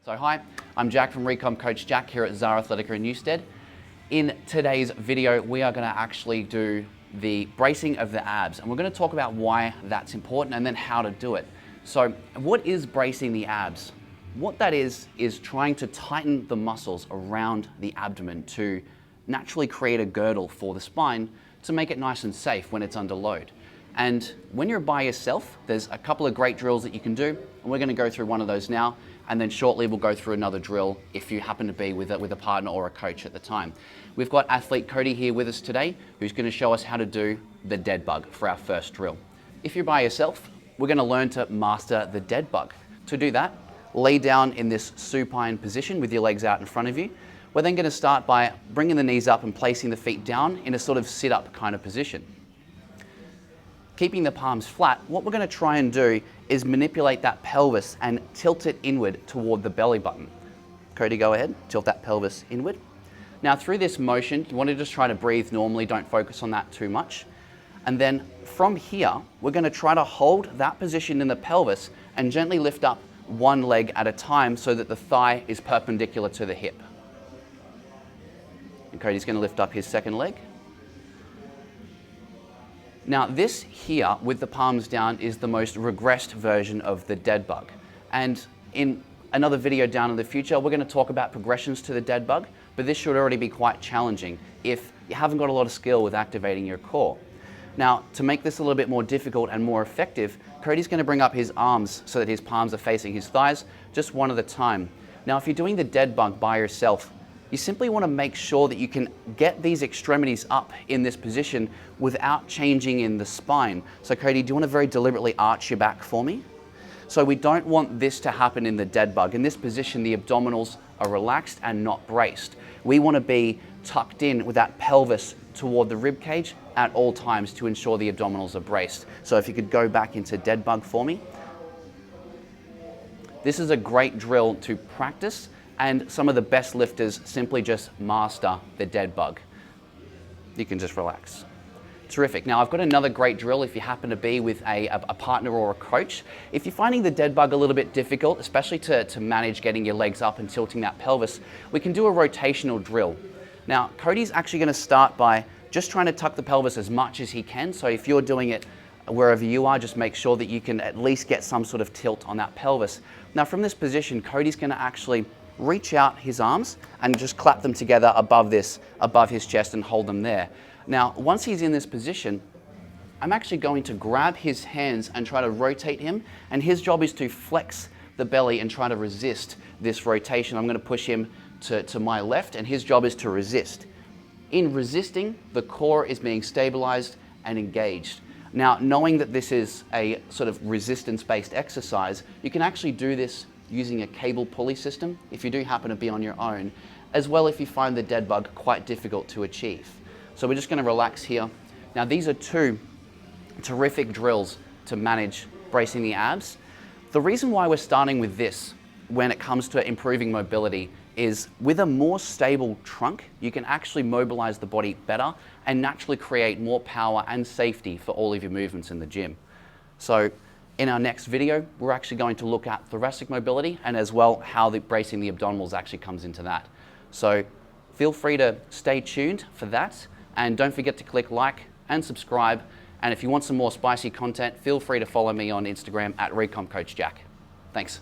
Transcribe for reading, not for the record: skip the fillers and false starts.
So hi, I'm Jack from Recomp Coach Jack here at ZAR Athletica in Newstead. In today's video, we are going to actually do the bracing of the abs, and we're going to talk about why that's important and then how to do it. So what is bracing the abs? What that is trying to tighten the muscles around the abdomen to naturally create a girdle for the spine to make it nice and safe when it's under load. And when you're by yourself, there's a couple of great drills that you can do, and we're going to go through one of those now, and then shortly we'll go through another drill if you happen to be with a partner or a coach at the time. We've got athlete Cody here with us today, who's going to show us how to do the dead bug for our first drill. If you're by yourself, we're going to learn to master the dead bug. To do that, lay down in this supine position with your legs out in front of you. We're then going to start by bringing the knees up and placing the feet down in a sort of sit-up kind of position. Keeping the palms flat, what we're going to try and do is manipulate that pelvis and tilt it inward toward the belly button. Cody, go ahead, tilt that pelvis inward. Now through this motion, you want to just try to breathe normally, don't focus on that too much. And then from here, we're going to try to hold that position in the pelvis and gently lift up one leg at a time so that the thigh is perpendicular to the hip. And Cody's going to lift up his second leg. Now this here, with the palms down, is the most regressed version of the dead bug. And in another video down in the future, we're going to talk about progressions to the dead bug, but this should already be quite challenging if you haven't got a lot of skill with activating your core. Now, to make this a little bit more difficult and more effective, Cody's going to bring up his arms so that his palms are facing his thighs, just one at a time. Now, if you're doing the dead bug by yourself, you simply want to make sure that you can get these extremities up in this position without changing in the spine. So Cody, do you want to very deliberately arch your back for me? So we don't want this to happen in the dead bug. In this position, the abdominals are relaxed and not braced. We want to be tucked in with that pelvis toward the rib cage at all times to ensure the abdominals are braced. So if you could go back into dead bug for me. This is a great drill to practice, and some of the best lifters simply just master the dead bug. You can just relax. Terrific. Now I've got another great drill if you happen to be with a partner or a coach. If you're finding the dead bug a little bit difficult, especially to manage getting your legs up and tilting that pelvis, we can do a rotational drill. Now Cody's actually going to start by just trying to tuck the pelvis as much as he can. So if you're doing it wherever you are, just make sure that you can at least get some sort of tilt on that pelvis. Now from this position, Cody's going to actually reach out his arms and just clap them together above his chest and hold them there. Now, once he's in this position, I'm actually going to grab his hands and try to rotate him, and his job is to flex the belly and try to resist this rotation. I'm going to push him to my left, and his job is to resist. In resisting, the core is being stabilized and engaged. Now, knowing that this is a sort of resistance-based exercise, you can actually do this using a cable pulley system if you do happen to be on your own, as well if you find the dead bug quite difficult to achieve. So we're just going to relax here. Now these are two terrific drills to manage bracing the abs. The reason why we're starting with this when it comes to improving mobility is with a more stable trunk, you can actually mobilize the body better and naturally create more power and safety for all of your movements in the gym. So in our next video, we're actually going to look at thoracic mobility and as well how bracing the abdominals actually comes into that. So feel free to stay tuned for that, and don't forget to click like and subscribe. And if you want some more spicy content, feel free to follow me on Instagram at Recomp Coach Jack. Thanks.